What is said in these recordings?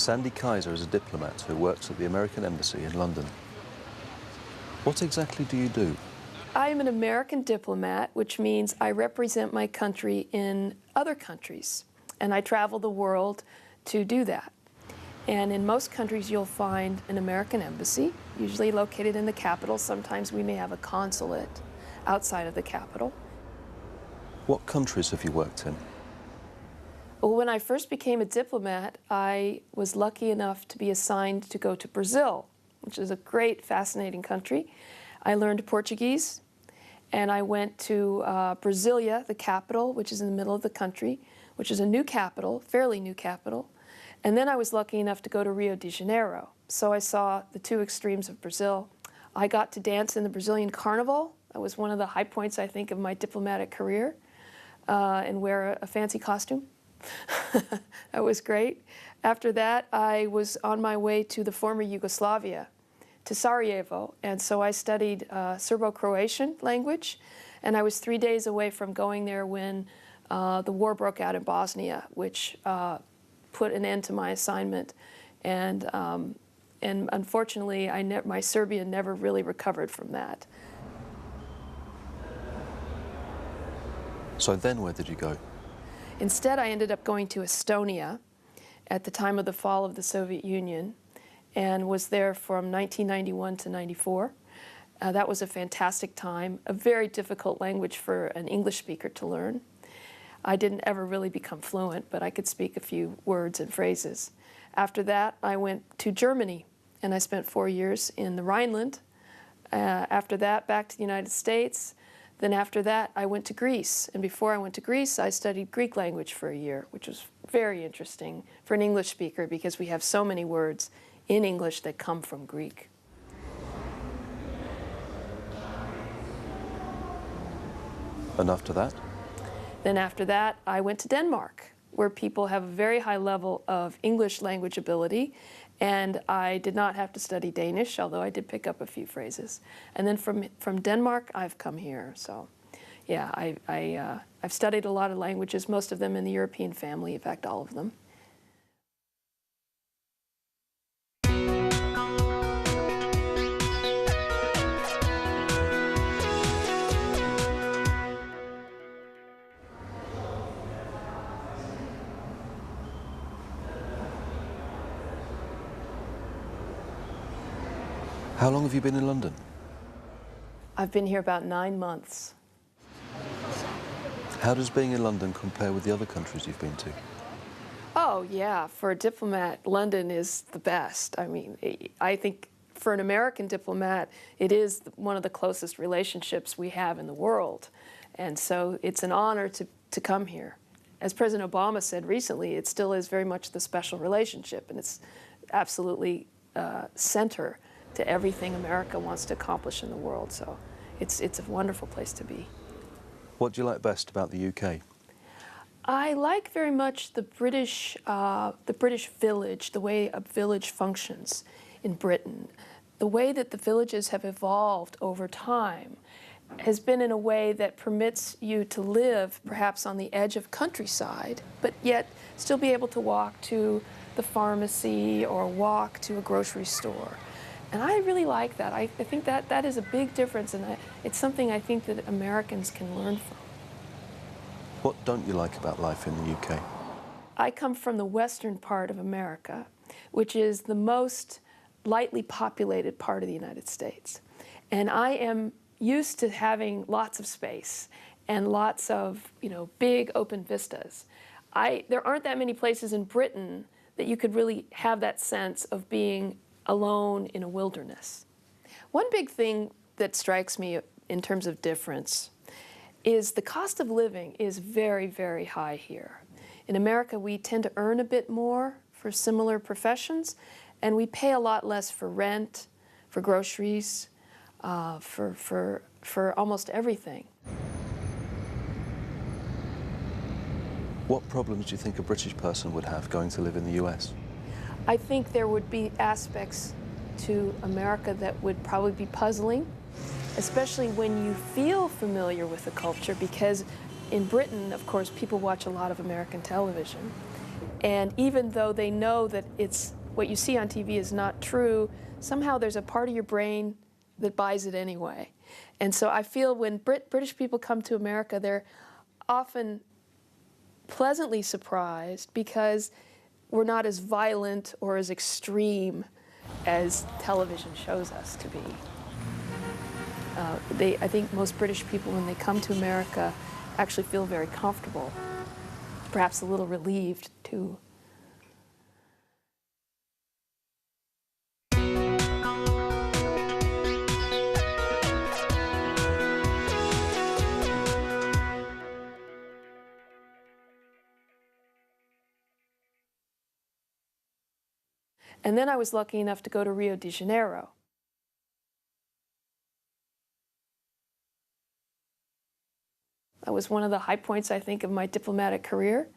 Sandy Kaiser is a diplomat who works at the American Embassy in London. What exactly do you do? I am an American diplomat, which means I represent my country in other countries, and I travel the world to do that. And in most countries you'll find an American embassy, usually located in the capital. Sometimes we may have a consulate outside of the capital. What countries have you worked in? Well, when I first became a diplomat, I was lucky enough to be assigned to go to Brazil, which is a great, fascinating country. I learned Portuguese, and I went to Brasilia, the capital, which is in the middle of the country, which is a new capital, fairly new capital. And then I was lucky enough to go to Rio de Janeiro. So I saw the two extremes of Brazil. I got to dance in the Brazilian carnival. That was one of the high points, I think, of my diplomatic career, and wear a fancy costume. That was great. After that, I was on my way to the former Yugoslavia, to Sarajevo, and so I studied Serbo-Croatian language, and I was 3 days away from going there when the war broke out in Bosnia, which put an end to my assignment, and unfortunately, my Serbian never really recovered from that. So then where did you go? Instead, I ended up going to Estonia at the time of the fall of the Soviet Union and was there from 1991 to 94. That was a fantastic time, a very difficult language for an English speaker to learn. I didn't ever really become fluent, but I could speak a few words and phrases. After that, I went to Germany, and I spent 4 years in the Rhineland. After that, back to the United States. Then after that, I went to Greece. And before I went to Greece, I studied Greek language for a year, which was very interesting for an English speaker because we have so many words in English that come from Greek. And after that? Then after that, I went to Denmark, where people have a very high level of English language ability, and I did not have to study Danish, although I did pick up a few phrases. And then from Denmark, I've come here. So yeah, I've studied a lot of languages, most of them in the European family, in fact, all of them. How long have you been in London? I've been here about 9 months. How does being in London compare with the other countries you've been to? Oh, yeah. For a diplomat, London is the best. I mean, I think for an American diplomat, it is one of the closest relationships we have in the world. And so it's an honor to come here. As President Obama said recently, it still is very much the special relationship, and it's absolutely center to everything America wants to accomplish in the world. So it's a wonderful place to be. What do you like best about the UK? I like very much the British village, the way a village functions in Britain. The way that the villages have evolved over time has been in a way that permits you to live perhaps on the edge of countryside, but yet still be able to walk to the pharmacy or walk to a grocery store. And I really like that. I think that is a big difference, and it's something I think that Americans can learn from. What don't you like about life in the UK? I come from the western part of America, which is the most lightly populated part of the United States. And I am used to having lots of space and lots of, big open vistas. There aren't that many places in Britain that you could really have that sense of being alone in a wilderness. One big thing that strikes me in terms of difference is the cost of living is very, very high here. In America, we tend to earn a bit more for similar professions, and we pay a lot less for rent, for groceries, for almost everything. What problems do you think a British person would have going to live in the US? I think there would be aspects to America that would probably be puzzling, especially when you feel familiar with the culture, because in Britain, of course, people watch a lot of American television. And even though they know that it's what you see on TV is not true, somehow there's a part of your brain that buys it anyway. And so I feel when British people come to America, they're often pleasantly surprised because we're not as violent or as extreme as television shows us to be. I think most British people, when they come to America, actually feel very comfortable, perhaps a little relieved, too. And then I was lucky enough to go to Rio de Janeiro. That was one of the high points, I think, of my diplomatic career.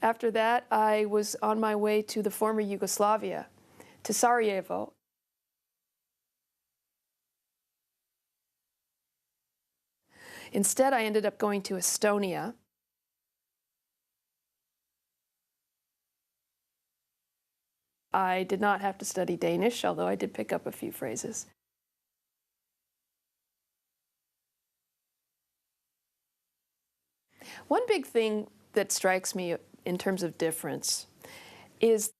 After that, I was on my way to the former Yugoslavia, to Sarajevo. Instead, I ended up going to Estonia. I did not have to study Danish, although I did pick up a few phrases. One big thing that strikes me in terms of difference is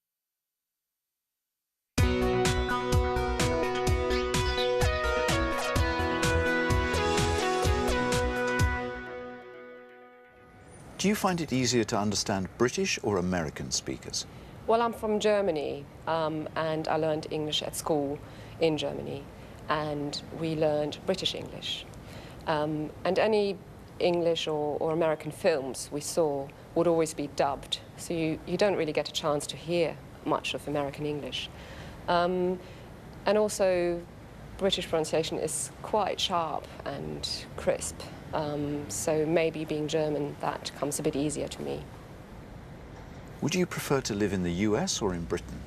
Do you find it easier to understand British or American speakers? Well, I'm from Germany, and I learned English at school in Germany, and we learned British English. And any English or American films we saw would always be dubbed, so you don't really get a chance to hear much of American English. And also, British pronunciation is quite sharp and crisp, so maybe being German, that comes a bit easier to me. Would you prefer to live in the US or in Britain?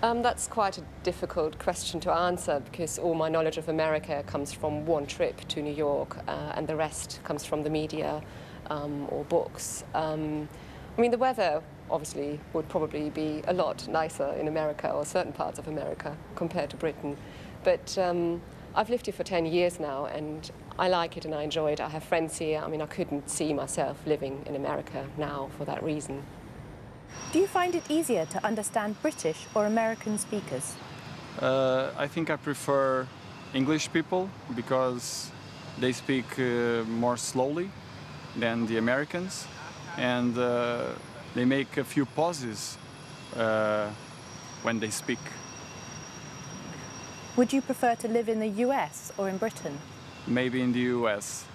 That's quite a difficult question to answer because all my knowledge of America comes from one trip to New York and the rest comes from the media or books. I mean, the weather obviously would probably be a lot nicer in America or certain parts of America compared to Britain. But I've lived here for 10 years now and I like it and I enjoy it. I have friends here. I mean, I couldn't see myself living in America now for that reason. Do you find it easier to understand British or American speakers? I think I prefer English people because they speak more slowly than the Americans, and they make a few pauses when they speak. Would you prefer to live in the US or in Britain? Maybe in the US.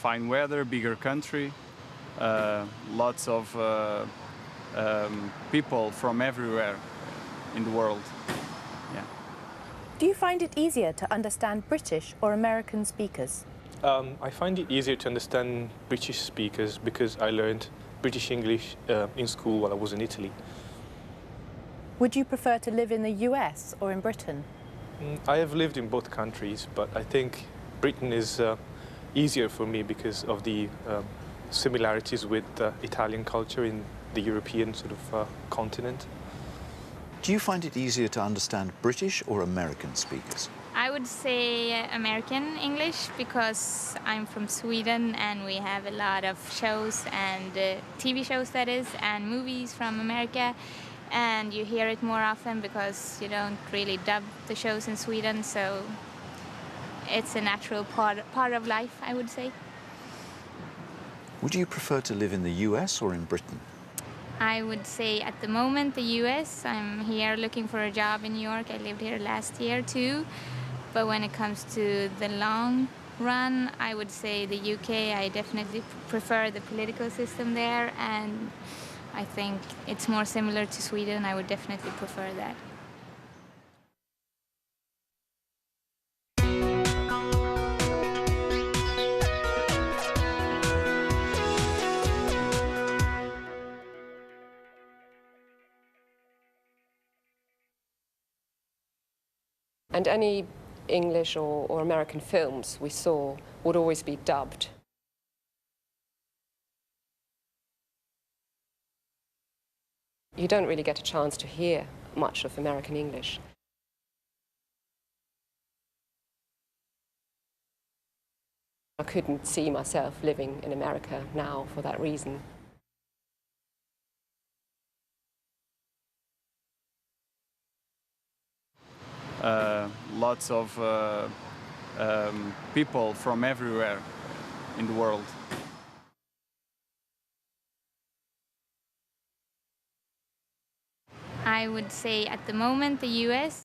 Fine weather, bigger country, lots of people from everywhere in the world. Yeah. Do you find it easier to understand British or American speakers? I find it easier to understand British speakers because I learned British English in school while I was in Italy. Would you prefer to live in the US or in Britain? I have lived in both countries, but I think Britain is easier for me because of the similarities with Italian culture in the European sort of continent. Do you find it easier to understand British or American speakers? I would say American English because I'm from Sweden and we have a lot of shows and TV shows, that is, and movies from America. And you hear it more often because you don't really dub the shows in Sweden, so it's a natural part of life, I would say. Would you prefer to live in the US or in Britain? I would say at the moment the US. I'm here looking for a job in New York. I lived here last year too. But when it comes to the long run, I would say the UK. I definitely prefer the political system there, and I think it's more similar to Sweden. I would definitely prefer that. And any English or American films we saw would always be dubbed. you don't really get a chance to hear much of American English. I couldn't see myself living in America now for that reason. Lots of people from everywhere in the world. I would say at the moment the US,